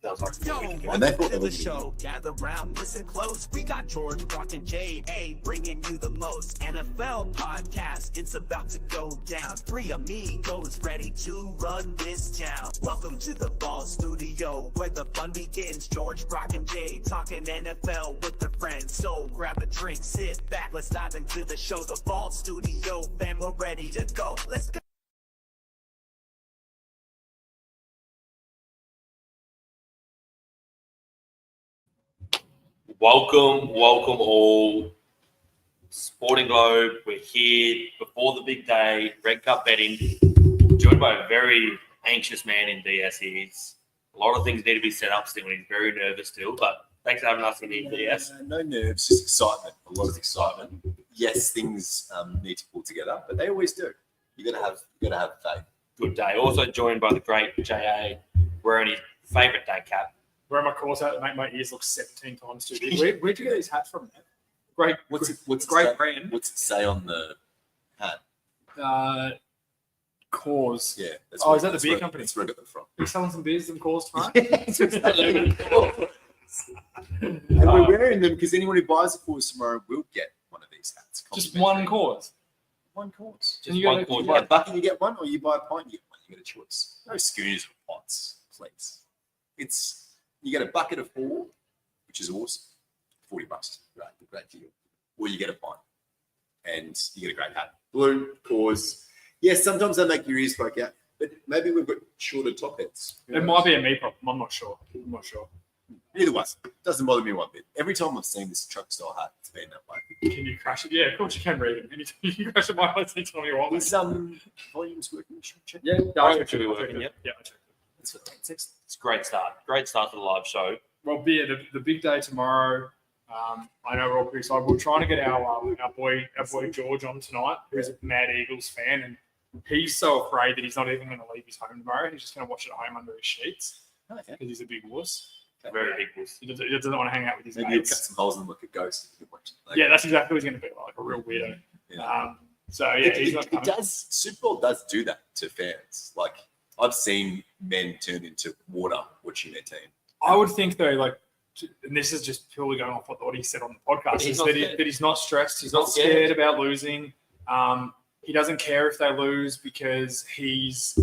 And they thought the show. Gather round, listen close. We got George, Brock, and J.A. bringing you the most NFL podcast. It's about to go down. Three amigos ready to run this town. Welcome to the Ball Studio, where the fun begins. George, Brock, and Jay talking NFL with their friends. So grab a drink, sit back, let's dive into the show. The Ball Studio, fam, we're ready to go. Let's go. Welcome all. Sporting Globe, we're here before the big day, Red Cup betting, joined by a very anxious man in DS. He's a lot of things need to be set up still, and he's very nervous still, but thanks for having us in DS. No nerves, just excitement, a lot of excitement. Yes, things need to pull together, but they always do. You gotta have faith. Good day. Also joined by the great JA, wearing his favourite day cap. Wearing my course hat to make my ears look 17 times too big. Where'd you get these hats from, man? Great. What's great brand? What's it say on the hat? Cause. Yeah. Is that the beer company? That's where I got that from. Are you selling some beers and cause tonight? And we're wearing them because anyone who buys a course tomorrow will get one of these hats. Just one cause. One course. Just one You buy a bucket, you get one, or you buy a pint, you get one. You get a choice. No schooners or pots, please. You get a bucket of 4, which is awesome. $40, right? Great deal. Or you get a pint, and you get a great hat. Blue cause. Yes, sometimes they make your ears poke out, but maybe we've got shorter top heads. It might be a me problem. I'm not sure. Either way, doesn't bother me one bit. Every time I've seen this truck style hat, it's been that way. Can you crash it? Yeah, of course you can read it. You can crash it by anytime you want. Is volumes working? Check. Yeah, I checked it. Working, yep. Yeah, I checked it. It's a great start. Great start to the live show. Well, the big day tomorrow. I know we're all pretty excited. We're trying to get our boy George on tonight, who's a mad Eagles fan, and he's so afraid that he's not even going to leave his home tomorrow. He's just going to watch it at home under his sheets because he's a big wuss. Very big wuss. He doesn't want to hang out with his Maybe he'll cut mates. some holes in them like a ghost. Yeah, that's exactly what he's going to be like, a real weirdo. Yeah. It does. Super Bowl does do that to fans. Like I've seen men turn into water watching their team. I would think though, like, and this is just purely going off what he said on the podcast, that he's not stressed. He's not scared about losing. He doesn't care if they lose because he's,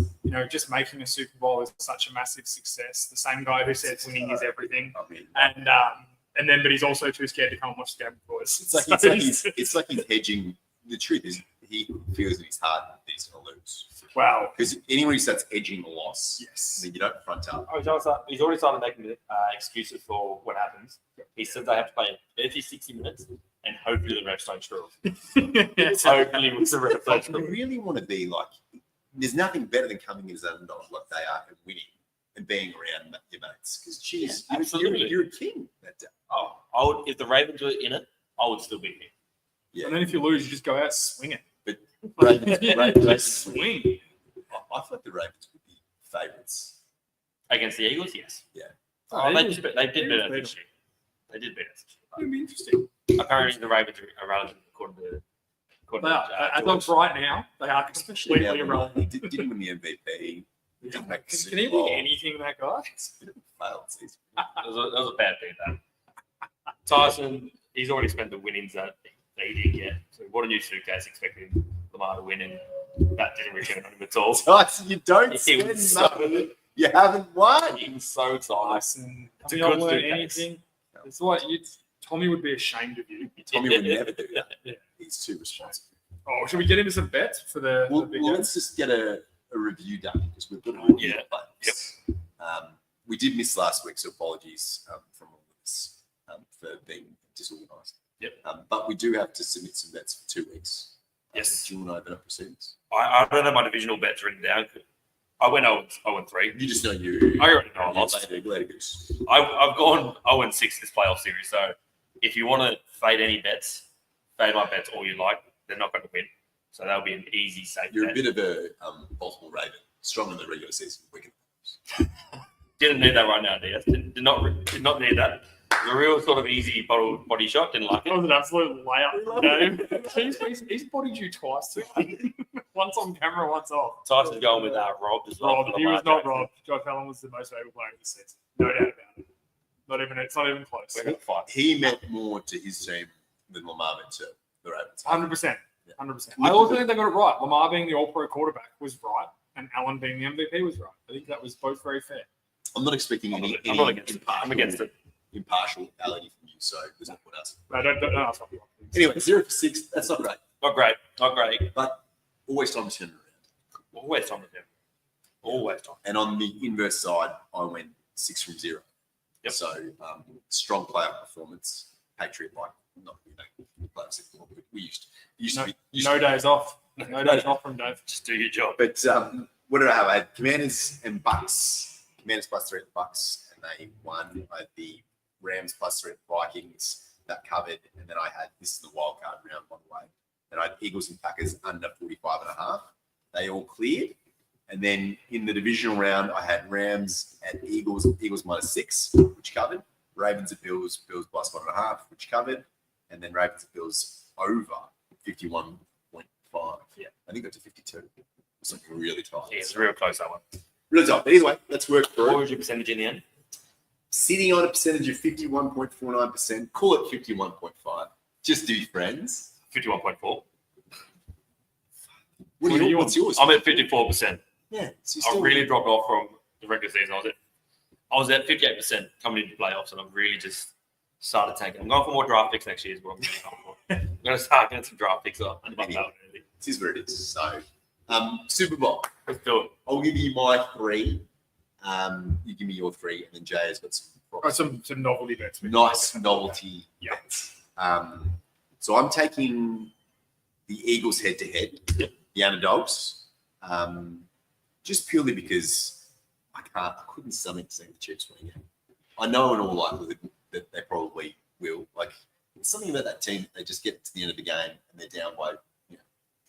just making a Super Bowl is such a massive success. The same guy who said winning is everything. But he's also too scared to come and watch the game with boys. It's like he's hedging. The truth is, he feels in his heart that he's going to lose. Wow. Because anyone who starts edging a loss, yes, then you don't front up. He's already started making excuses for what happens. He said they have to play 30, 60 minutes, and hopefully the refs don't screw up. Hopefully the refs don't screw up. You really want to be like, there's nothing better than coming in as an underdog like they are and winning and being around your mates. Because, you're a king that day. Oh, if the Ravens were in it, I would still be here. Yeah. And then if you lose, you just go out swinging. But Ravens swing. I feel like the Ravens would be favourites against the Eagles. Yes. Yeah. They did beat us this year. They did beat us. It'd be interesting. Apparently, the Ravens are relevant according to. As of right now, they are completely irrelevant. He didn't win the MVP. Can he win anything, that guy? It's a bit of a failed season. That was a bad thing, that. Tyson, he's already spent the winnings that he didn't get. So what a new suitcase expecting Lamar to win, and that didn't return on him at all. Tyson, you don't spend money. You haven't won. He was so excited. Tyson, do not learn anything. It's like Tommy would be ashamed of you. Tommy would never do that. Yeah. He's too responsible. Oh, should we get into some bets for the big game? Let's just get a review done because we've got a review players. Yep. We did miss last week, so apologies from all of us for being disorganised. Yep. But we do have to submit some bets for 2 weeks. Yes. Do you want to open up proceedings? I don't have my divisional bets written down. I went 0-3. You just know you. I already know I lost. Later goose. I've gone 0-6 this playoff series. So if you want to fade any bets, fade my bets all you like. They're not going to win. So that'll be an easy safe You're bet. a bit of a Baltimore Raven. Strong in the regular season. Didn't need that right now, DS. Did not need that. a real sort of easy body shot. Didn't like That it. was an absolute layup. He's bodied you twice today. Once on camera, once off. Tyson's going with Rob as well. Rob, he was not Rob. Josh Allen was the most valuable player of the season. No doubt about it. It's not even close. We're going to fight. He meant more to his team than Lamar meant to the Ravens. 100%. 100%. I also think they got it right. Lamar being the all-pro quarterback was right, and Allen being the MVP was right. I think that was both very fair. I'm not expecting any I'm not against it. I'm against it. impartiality from you, so there's no point else. No, don't ask me. Anyway, 0 for 6. That's not great. Not great. Not great. But always time to turn it around. Always on with him. Always on. And on the inverse side, I went 6 from 0. Yep. So strong player performance, Patriot like not players we used to be. No days off. No days off from Dave. Just do your job. But what did I have? I had Commanders and Bucks. Commanders +3 at the Bucks, and they won. I had the Rams +3 at the Vikings. That covered. And then I had, this is the wild card round, by the way. Then I had Eagles and Packers under 45.5. They all cleared. And then in the divisional round, I had Rams at Eagles -6, which covered. Ravens at Bills +1.5, which covered. And then Ravens at Bills over 51.5. Yeah. I think got to 52. It's something really tight. Yeah, it's real close, that one. Really tight. But anyway, let's work through What it. was your percentage in the end? Sitting on a percentage of 51.49%. Call it 51.5. Just do friends. 51.4. What's yours? I'm at 54%. Yeah. So I really dropped off from the regular season. I was at 58% coming into playoffs, and I've really just started taking. I'm going for more draft picks next year. Is what I'm going for. I'm going to start getting some draft picks up. And This is where it is. So, Super Bowl. let's do it. I'll give you my 3. You give me your 3, and then Jay has got Some novelty bets. nice novelty Yeah. bets. So I'm taking the Eagles head-to-head, the underdogs, just purely because I couldn't stomach seeing the Chiefs win again. I know in all likelihood that they probably will. Like, there's something about that team. They just get to the end of the game and they're down by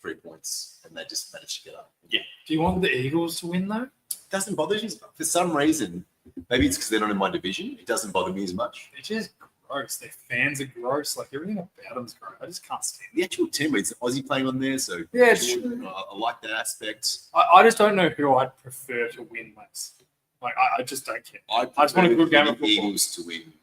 3 points, and they just manage to get up. Do you want the Eagles to win, though? It doesn't bother you for some reason. Maybe it's because they're not in my division. It doesn't bother me as much. They're just gross. Their fans are gross. Like, everything about them's gross. I just can't stand it. The actual team, it's Aussie playing on there, so Yeah, it's true. I like that aspect. I just don't know who I'd prefer to win less. Like, I just don't care. I just want a good game of the football. Eagles to win.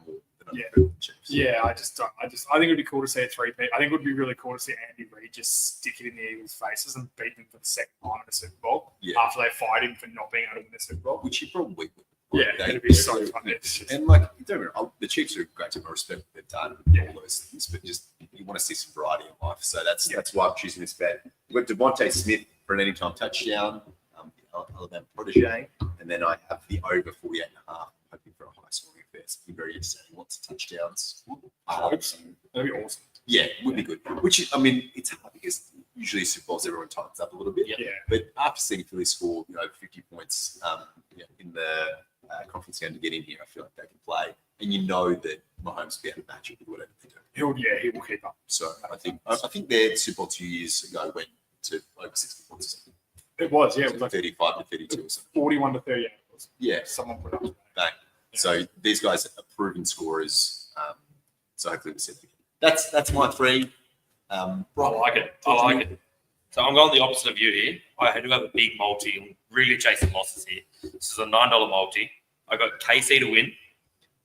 More than I Yeah. prefer the Chiefs. Yeah, I think it'd be cool to see a 3-peat. I think it would be really cool to see Andy Reid just stick it in the Eagles' faces and beat them for the second time in the Super Bowl after they fight him for not being able to win the Super Bowl. Which he probably would. Yeah, They- it'd be so they're- fun. It's just- And like, don't get me wrong, the Chiefs are a great team. I respect what they've done, all those things, but just you want to see some variety in life. So that's why I'm choosing this bet. We've got Devontae Smith for an anytime touchdown, Alabama protege, and then I have the over 48.5, hoping for a high scoring affair. It's very interesting. Lots of touchdowns. I hope so. That'd be awesome. Yeah, would be good. Which I mean, it's hard because usually Super Bowls everyone tightens up a little bit. Yeah. But after seeing Philly score, over 50 points in the conference game to get in here, I feel like they can play, and you know that Mahomes will be able to match it with whatever they do. He will keep up. So I think their Super Bowl 2 years ago went to over 60 points. It was, yeah. It was like 35 to 32 or something. 41 to 38. It was. Yeah, Someone put up. bang. Yeah. So these guys are proven scorers. So hopefully we see them. That's my 3. I like it. So I'm going the opposite of you here. I had to have a big multi. I'm really chasing losses here. This is a $9 multi. I got KC to win,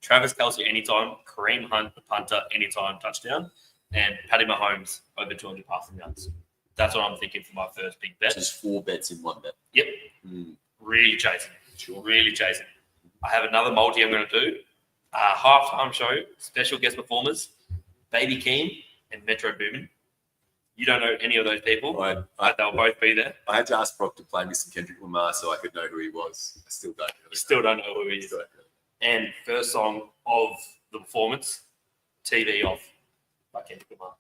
Travis Kelce anytime, Kareem Hunt, the punter, anytime touchdown, and Patty Mahomes over 200 passing yards. That's what I'm thinking for my first big bet. Just 4 bets in 1 bet. Yep. Really chasing. Really chasing. I have another multi I'm going to do. Halftime show, special guest performers, Baby Keem and Metro Boomin. You don't know any of those people, but they'll both be there. I had to ask Brock to play me some Kendrick Lamar so I could know who he was. I still don't. You still don't know who he is. And first song of the performance, TV Off by Kendrick Lamar.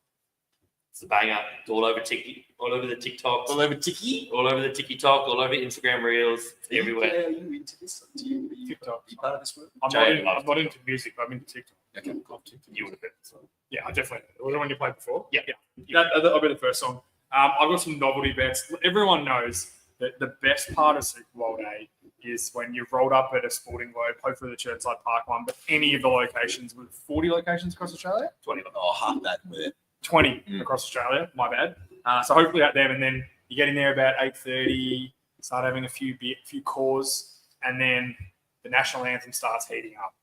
It's a banger. It's all over TikTok, all over the TikToks, All over Tiki. all over the TikTok, all over Instagram Reels, it's everywhere. Are you into this? Do you TikTok. Are you part of this world? Jay I'm loves not into music, but I'm into TikTok. Okay. You would have been. So. Yeah, I definitely. Was it when you played before? Yeah. That'll be the first song. I've got some novelty bets. Everyone knows that the best part of Super Bowl day is when you've rolled up at a Sporting Globe, hopefully the Chertside Park one, but any of the locations with 40 locations across Australia, 20. Oh, half that with 20 across Australia, my bad. So hopefully at them, and then you get in there about 8:30, start having a few cores, and then the national anthem starts heating up.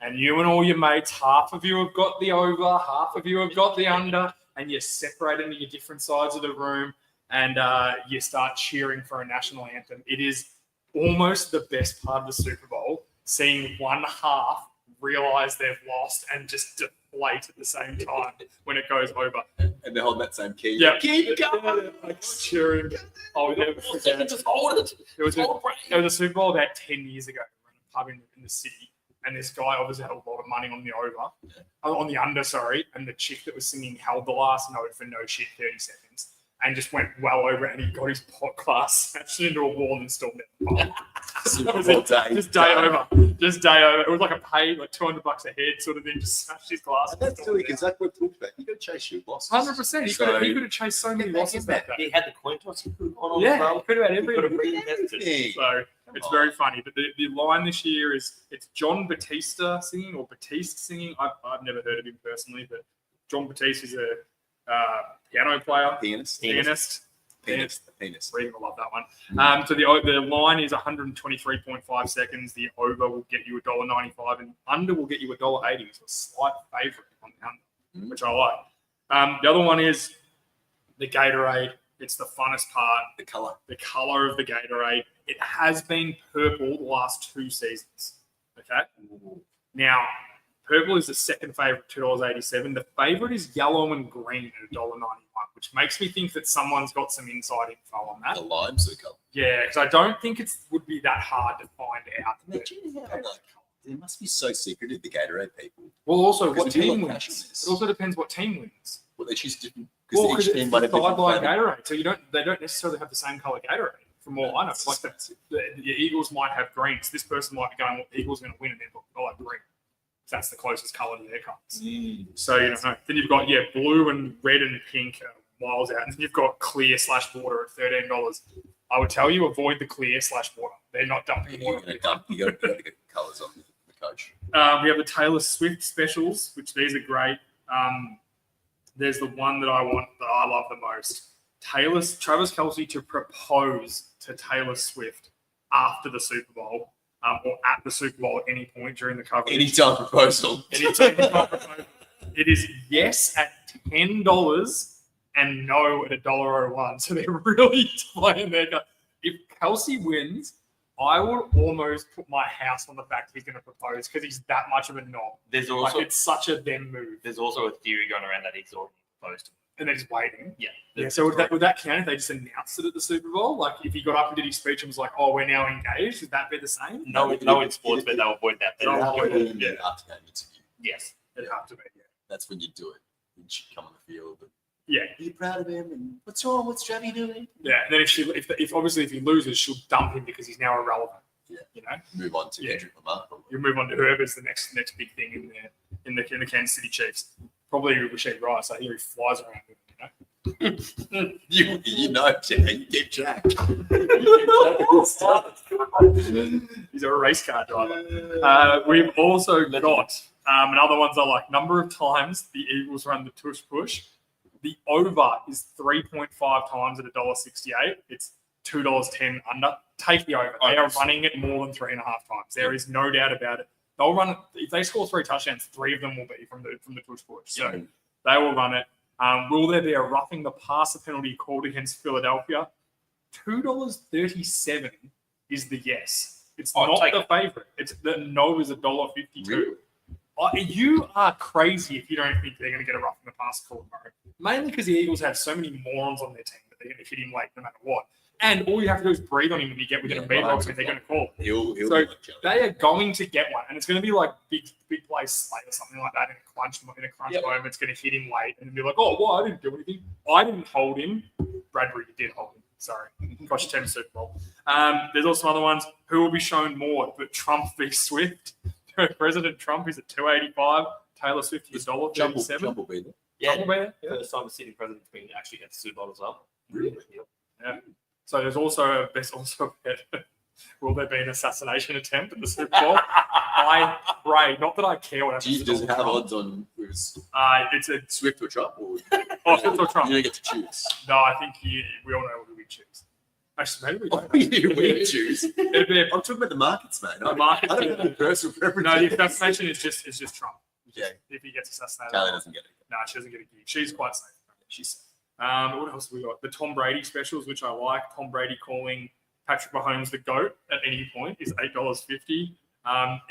And you and all your mates, half of you have got the over, half of you have got the under, and you're separated into your different sides of the room, and you start cheering for a national anthem. It is almost the best part of the Super Bowl, seeing one half realize they've lost and just deflate at the same time when it goes over. and they hold that same key. Yeah, Keep going. like cheering. Oh, never forget. Just hold it. It was a Super Bowl about 10 years ago. We were in a pub in the city, and this guy obviously had a lot of money on the on the under, sorry, and the chick that was singing held the last note for no shit 30 seconds and just went well over it, and he got his pot glass smashed into a wall and stormed out the pub. Super Bowl day. Just day over. It was like a pay, like $200 a head sort of thing. Just smashed his glass. And that's silly because that's what we talked about. You got to chase your losses. 100%. He could have chased so many losses that day. He had the coin toss. He could have gone on Yeah, as he well. could have had He could have everything. reinvested. So it's very funny. But the line this year is it's John Batista singing or Batiste singing. I've never heard of him personally, but John Batiste is a piano player, Pianist. pianist. Penis. Regan will love that one. So the line is 123.5 seconds. The over will get you $1.95 and under will get you $1.80. So a slight favourite on the under, which I like. The other one is the Gatorade. It's the funnest part. The colour. The colour of the Gatorade. It has been purple the last 2 seasons. Okay? Now, purple is the second favourite, $2.87. The favourite is yellow and green at $1.91, which makes me think that someone's got some inside info on that. The lime's the colour. Yeah, because I don't think it would be that hard to find out. Imagine how they must be so secretive, the Gatorade people. Well, also, Because what they team look wins? passionate. It also depends what team wins. Well, they choose different Well, because because each it's team might have different by flavour. Gatorade, so they don't necessarily have the same colour Gatorade. From all I know, That's like the Eagles might have greens. This person might be going, well, the Eagles are going to win, and they've got like green. That's the closest colour to their colours. So you don't know. Then you've got blue and red and pink miles out, and then you've got clear/water at $13. I would tell you avoid the clear/water. They're not dumping You're water. going to dump. You got to get colours on the coach. We have the Taylor Swift specials, which these are great. There's the one that I want that I love the most. Travis Kelce to propose to Taylor Swift after the Super Bowl, or at the Super Bowl at any point during the coverage. Anytime proposal. Anytime proposal. It is yes at $10 and no at $1.01. So they're really playing their game. If Kelce wins, I would almost put my house on the fact he's going to propose because he's that much of a knob. There's also It's such a them move. there's also a theory going around that he's already proposed. And they're just waiting. Yeah. Yeah, so would that count if they just announced it at the Super Bowl? Like if he got up and did his speech and was like, "Oh, we're now engaged," would that be the same? No, in sports, but they'll avoid that. They'll avoid it. Yeah. After game interview. Yes. It'd have to be. That's when you do it. You should come on the field. But Yeah, are you proud of him? And what's wrong? What's Javi doing? yeah. And then if obviously if he loses, she'll dump him because he's now irrelevant. Yeah. You know, Move on to Yeah. Kendrick Lamar. Probably. you move on to whoever's the next big thing in the Kansas City Chiefs. Probably Rasheed Rice. I hear he flies around with him, you know. You know, Jimmy, keep track. He's a race car driver. We've also got another ones are like number of times the Eagles run the tush push. The over is 3.5 times at $1.68. It's $2.10 under. Take the over. They are running it more than 3.5 times. There is no doubt about it. They'll run it. If they score 3 touchdowns, 3 of them will be from the tush push. So they will run it. Will there be a roughing the passer penalty called against Philadelphia? $2.37 is the yes. It's not the favorite. It's the no is $1.52. Really? You are crazy if you don't think they're going to get a roughing the passer call tomorrow. Mainly because the Eagles have so many morons on their team that they're going to hit him late no matter what. And all you have to do is breathe on him when you get within a meter box and they're going to call. He'll So be like Jelly. they are going to get one, and it's going to be like big play slate or something like that in a crunch moment. It's going to hit him late and be like, "Oh, well, I didn't do anything. I didn't hold him." Bradbury did hold him. Sorry, cost you 10 Super Bowl. There's also some other ones. Who will be shown more? But Trump v. Swift. President Trump is at $2.85. Taylor Swift is $1.37. Jump will be there. Yeah. First time a sitting president being actually at the Super Bowl as well. Really? Yep. Yeah. So there's also a Will there be an assassination attempt at the Super Bowl? I pray. Not that I care what happens. Does it have odds on It's a Swift or Trump? Or Swift or Trump. You don't get to choose. No, I think we all know who we choose. Actually, maybe we don't. We choose. It'd be I'm talking about the markets, mate. The markets. I don't have a personal preference. No, the assassination is just Trump. Yeah. If he gets assassinated. Callie doesn't get it. No, she doesn't get a gig. She's quite safe. She's What else have we got? The Tom Brady specials, which I like. Tom Brady calling Patrick Mahomes the GOAT at any point is $8.50.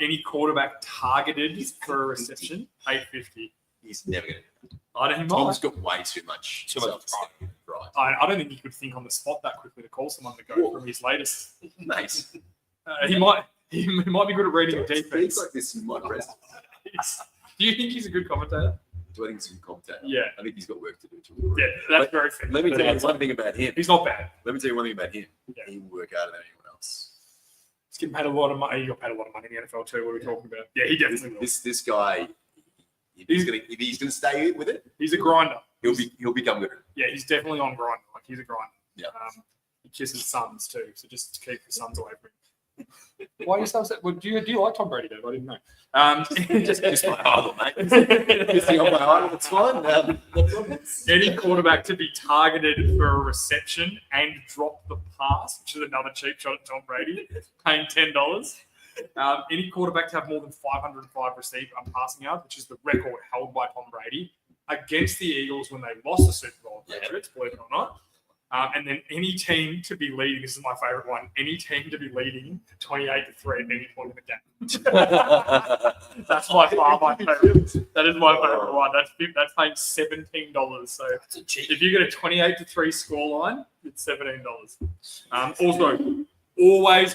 Any quarterback targeted for a reception, $8.50. he's never going to. I don't Tom's got way too much. pride. Right. I don't think he could think on the spot that quickly to call someone the GOAT from his latest. Mate. He might be good at reading a Things defense. like this might rest. Do you think he's a good commentator? Do I think he's a good commentator? Yeah. I think he's got work to do. To Yeah, that's very fair. Let me tell you one thing about him. He's not bad. Let me tell you one thing about him. Yeah. He will work harder than anyone else. He's getting paid a lot of money. He got paid a lot of money in the NFL too. What are we talking about? Yeah, he definitely will. This guy, if he's gonna stay with it, He's a grinder. he'll become good. Yeah, he's definitely on grinder. Like he's a grinder. Yeah. He kisses sons too, so just keep the sons away from him. Why are you so upset? Well, do you like Tom Brady, Dave? I didn't know. Just kiss my idol, mate. Kissing on my idol, it's fine. Any quarterback to be targeted for a reception and drop the pass, which is another cheap shot at Tom Brady, paying $10. Any quarterback to have more than 505 passing yards, which is the record held by Tom Brady, against the Eagles when they lost the Super Bowl, Patriots, believe it or not. And then any team to be leading, this is my favorite one, any team to be leading 28-3 at any point in the game. That's by far my favorite. That is my favorite one. That's paying $17. So if you get a 28-3 scoreline, it's $17. Also, always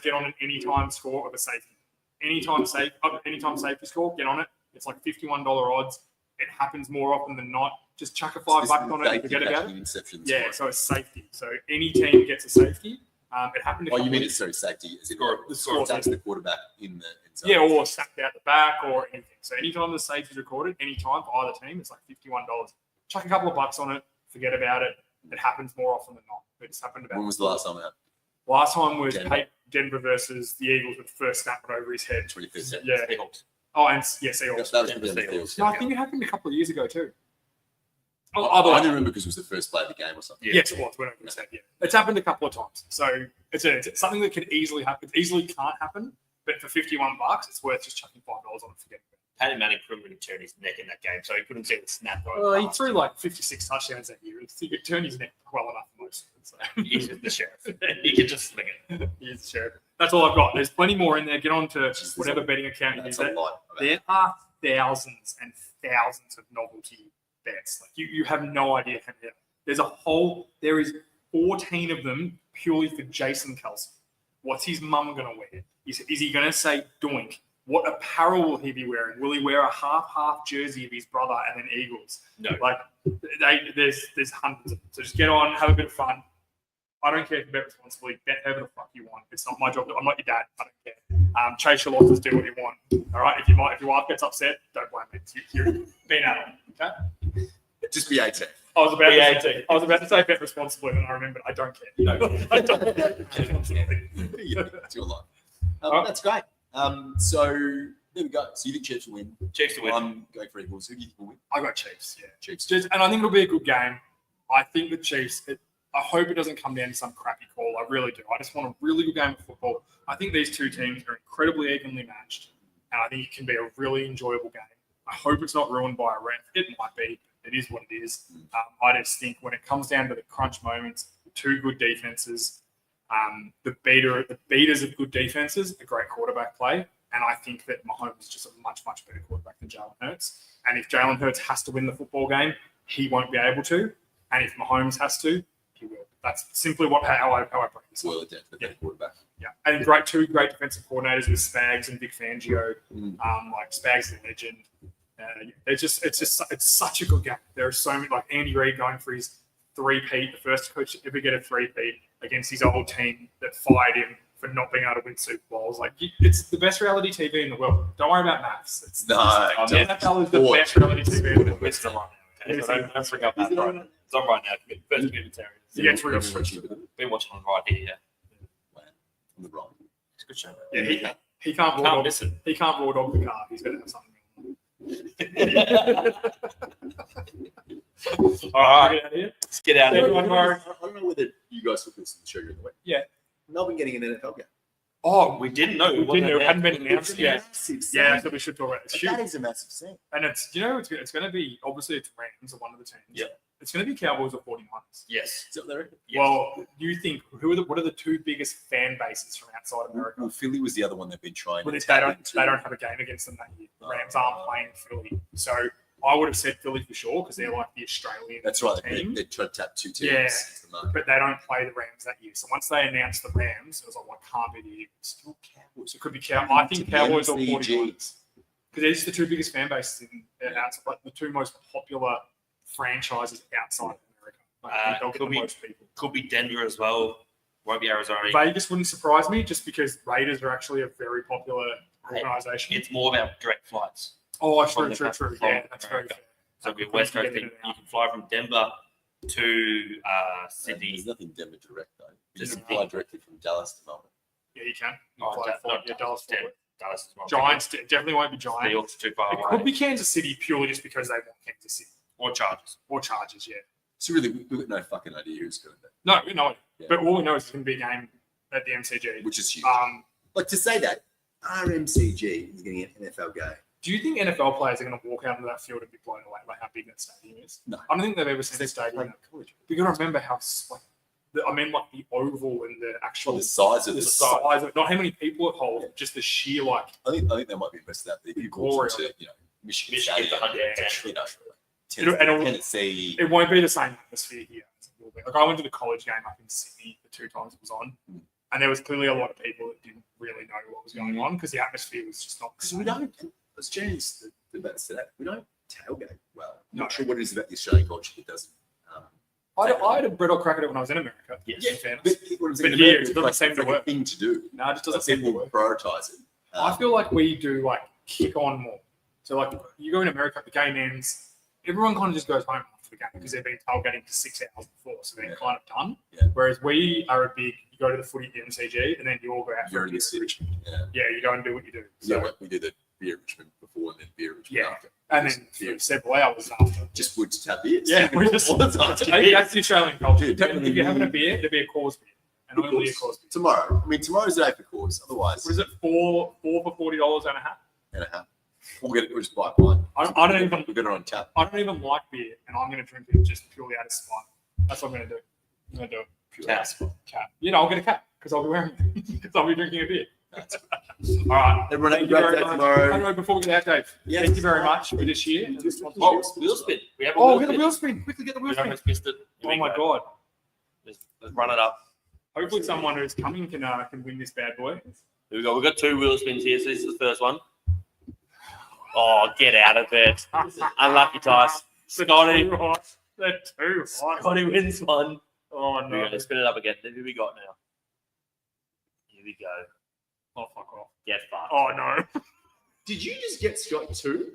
get on an anytime score of a safety. Anytime safety score, get on it. It's like $51 odds. It happens more often than not. Just chuck a $5 on it and forget about it. Yeah, so it's safety. So any team gets a safety. It happened. Oh, you mean it's safety? Is it The score attacks the quarterback in the end zone? Yeah, or sacked out the back or anything. So anytime the safety is recorded, anytime for either team, it's like $51. Chuck a couple of bucks on it. Forget about it. It happens more often than not. It's happened about. When was the last time that? Last time was Denver. versus the Eagles with the first snap over his head. 2015. Yeah. Seahawks. Oh, and Seahawks. That was Denver the Seahawks. No, I think it happened a couple of years ago too. I only remember because it was the first play of the game or something. Yes, it was. We're not going to say yeah. It's happened a couple of times. So it's something that can easily happen. It easily can't happen, but for $51, it's worth just chucking $5 on it and forgetting it. Patty Manning couldn't really turn his neck in that game, so he couldn't see the snap. Well, he threw like 56 touchdowns that year. He could turn his neck well enough for most of it. So. He's just the sheriff. He can just sling it. He is the sheriff. That's all I've got. There's plenty more in there. Get on to whatever betting account you use. That's a lot. There are thousands and thousands of novelty bets. Like you have no idea how many. There is 14 of them purely for Jason Kelce. What's his mum going to wear? Is he going to say doink? What apparel will he be wearing? Will he wear a half jersey of his brother and then Eagles? No. Like there's hundreds of them. So just get on, have a bit of fun. I don't care if you bet responsibly. Bet whoever the fuck you want. It's not my job. I'm not your dad. I don't care. Chase your losses. Do what you want. All right. If your wife gets upset, don't blame me. You're being adult. Okay. Just be 18. I was about to say bet responsibly, and I remembered I don't care. No, I don't care. It's your life. That's great. So there we go. So you think Chiefs will win? Chiefs will win. I'm going for Eagles. Who do you think will win? I got Chiefs. Yeah, Chiefs. And I think it'll be a good game. I think the Chiefs. I hope it doesn't come down to some crappy call. I really do. I just want a really good game of football. I think these two teams are incredibly evenly matched, and I think it can be a really enjoyable game. I hope it's not ruined by a ref. It might be. It is what it is. I just think when it comes down to the crunch moments, two good defenses, the beaters of good defenses, a great quarterback play. And I think that Mahomes is just a much, much better quarterback than Jalen Hurts. And if Jalen Hurts has to win the football game, he won't be able to. And if Mahomes has to, he will. That's simply how I break this. Well, the better quarterback. Yeah. And two great defensive coordinators with Spags and Vic Fangio. Like Spags is a legend. It's such a good game. There are so many, like Andy Reid going for his three-peat, the first coach to ever get a three-peat against his old team that fired him for not being able to win Super Bowls. Like it's the best reality TV in the world. Don't worry about maths. The NFL is the best reality TV in the world. It's on right now. Okay? Don't bring up that right now. It's on right now. First communitarian. Yeah, it's real. Been watching on right here. the wrong. It's a good show. Yeah, he can't raw dog. miss it. He can't raw dog the car. He's got to have something. All right, Get out of here. let's get out of here. Everyone, Murray. I don't know whether you guys took this in the show during the week. Yeah. Melbourne getting an NFL game. Oh, We didn't know. we didn't know. It hadn't been announced It's yet. massive scene. Yeah, so we should talk about it. It's Like, huge. that is a massive scene. And it's it's going to be obviously it's Rams are one of the teams. Yeah. It's going to be Cowboys or 49ers. Yes. Is that what they reckon? Yes. Well, you think what are the two biggest fan bases from outside America? Well, Philly was the other one they've been trying. Well, to they tap don't into. they don't have a game against them that year. The Rams aren't playing Philly, so I would have said Philly for sure because they're like the Australian That's right. team. They tried to tap two teams. Yeah. into the market. But they don't play the Rams that year. So once they announced the Rams, it was like, well, it can't be the Eagles. Still Cowboys. So it could be I think Cowboys or MCG. 49ers. Because they're just the two biggest fan bases in outside, like the two most popular franchises outside of America. Like, I think they'll get could the be- most people. Could be Denver as well. Won't be Arizona. Vegas wouldn't surprise me just because Raiders are actually a very popular organization. It's more about direct flights. Oh, from true. the- Yeah, from that's very America. fair. So it'll be West Coast Get in thing. and You out. can fly from Denver to Sydney. There's nothing Denver direct though. You Just can fly directly from Dallas to Melbourne. Yeah, you can. You Oh, fly Da- forward. not Yeah, Dallas Den- forward. Dallas is one. Giants definitely won't be New Giants. York's too far It away. could be Kansas City purely just because they want Kansas City Or Chargers. or Chargers. Yeah. So really, we've got no fucking idea who's going to No, we know it. Yeah. But all we know is it's going to be a game at the MCG. which is huge. Like, to say that RMCG is getting an NFL game. do you think NFL players are going to walk out into that field and be blown away by how big that stadium is? No. I don't think they've ever seen a stadium. Like college. You got to remember how, like the oval and the actual Well, the size of the the size of it, not how many people it holds, just the sheer like. I think they might be impressed that they Glory to Michigan Michigan's Stadium, 110. you know, It'll- Tennessee. It won't be the same atmosphere here. as it will be. Like I went to the college game up in Sydney the two times it was on, and there was clearly a lot of people that didn't really know what was going on because the atmosphere was just not. The Because we same. don't, as James debates today, we don't tailgate well. I'm No. not sure what it is about the Australian culture that doesn't. I had a bread or crack at it when I was in America. Yes. in fairness. But what I'm But saying, here, it's it doesn't seem it's to a work. thing to do. No, it just doesn't Like, seem to people work. prioritize it. I feel like we do like kick on more. So like you go in America, the game ends, everyone kind of just goes home after the game because they've been tailgating for 6 hours before, so they're Yeah. kind of done. Yeah. Whereas we are a big, you go to the footy at the MCG and then you all go out for You're a in beer the at city. Richmond. Yeah. Yeah, you go and do what you do. So So, we do the beer Richmond before and then beer Richmond Yeah. after. and then beer. for several hours after. Just would just have beers. Yeah, we just all the time. I think that's the Australian culture. Dude, If you're having a beer, it'll be a cause beer. And only a cause beer. Tomorrow. I mean, tomorrow's the day for cause. Otherwise, What is it, four for $40 and a half? and a half. We'll just buy a pint. I don't even We'll get it on tap. I don't even like beer, and I'm going to drink it just purely out of spite. That's what I'm going to do. I'm going to do it purely out of spite. Cat. You know, I'll get a cat because I'll be wearing it because I'll be drinking a beer. That's All right. Everyone have a Thank you great very day much. tomorrow. Anyway, before we get out, Dave, Yes. thank you very much for this year. Oh, wheel spin. We have a Oh, wheel get the spin. wheel spin. Quickly get the wheel We spin. almost missed it. Here Oh we my go. God. Let's run it up. Hopefully someone who's coming can win this bad boy. Here we go. We've got 2 wheel spins here. So this is the first one. Oh, get out of it. Unlucky Tice. Scotty. They're too hot. Scotty wins one. Oh, Here we no. go. Let's spin it up again. Who we got now? Here we go. Oh, fuck off. Get fucked. Oh, no. Did you just get Scott too?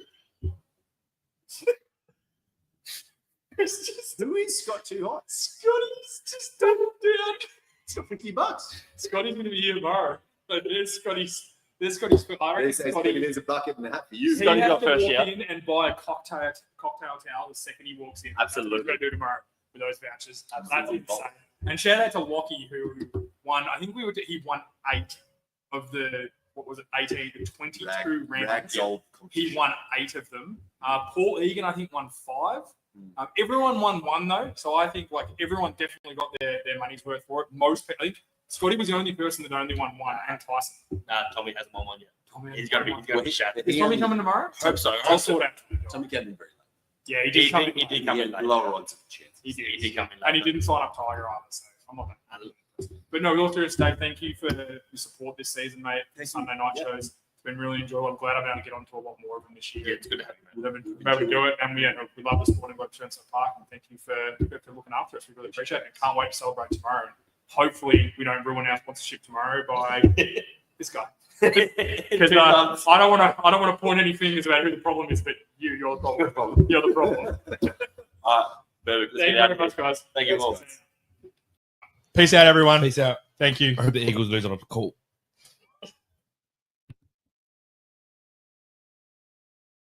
It's just, Who is Scott Too Hot? Scotty's just doubled down. It's got $50. Scotty's going to be here tomorrow. But there's Scotty's. I reckon Scotty, There's a bucket and a hat for you. he Scotty has got to first, walk yeah. in and buy a cocktail towel the second he walks in. Absolutely. That's what he's going to do tomorrow with those vouchers. Absolutely. That's insane. And shout out to Lockie who won. I think he won 8 of the 18 to 22 rounds. He won 8 of them. Paul Egan, I think, won 5. Everyone won 1 though, so I think like everyone definitely got their money's worth for it. I think Scotty was the only person that only won 1, and Tyson. Nah, Tommy hasn't won one yet. Tommy He's going to be shattered. Is Tommy coming tomorrow? Hope so. I'll sort out. Tommy came in very late. Yeah, he did come in. He did He come had in late. lower odds of chance. He did. He did come in And he late. didn't sign up Tiger either, so I'm not going to. But no, real serious, Dave, thank you for the support this season, mate. Sunday night shows. It's been really enjoyable. I'm glad I'm able to get onto a lot more of them this year. Yeah, it's good to have you, man. We're able to do it, and we love the Sporting Club Turnside Park, and thank you for looking after us. We really appreciate it, and can't wait to celebrate tomorrow. And hopefully, we don't ruin our sponsorship tomorrow by this guy. Because I don't want to point any fingers about who the problem is, but you're the problem. You're the problem. Perfect. Let's Thank get you out very of here. much, guys. Thank you all. Peace out, everyone. Peace out. Thank you. I hope the Eagles lose on a call.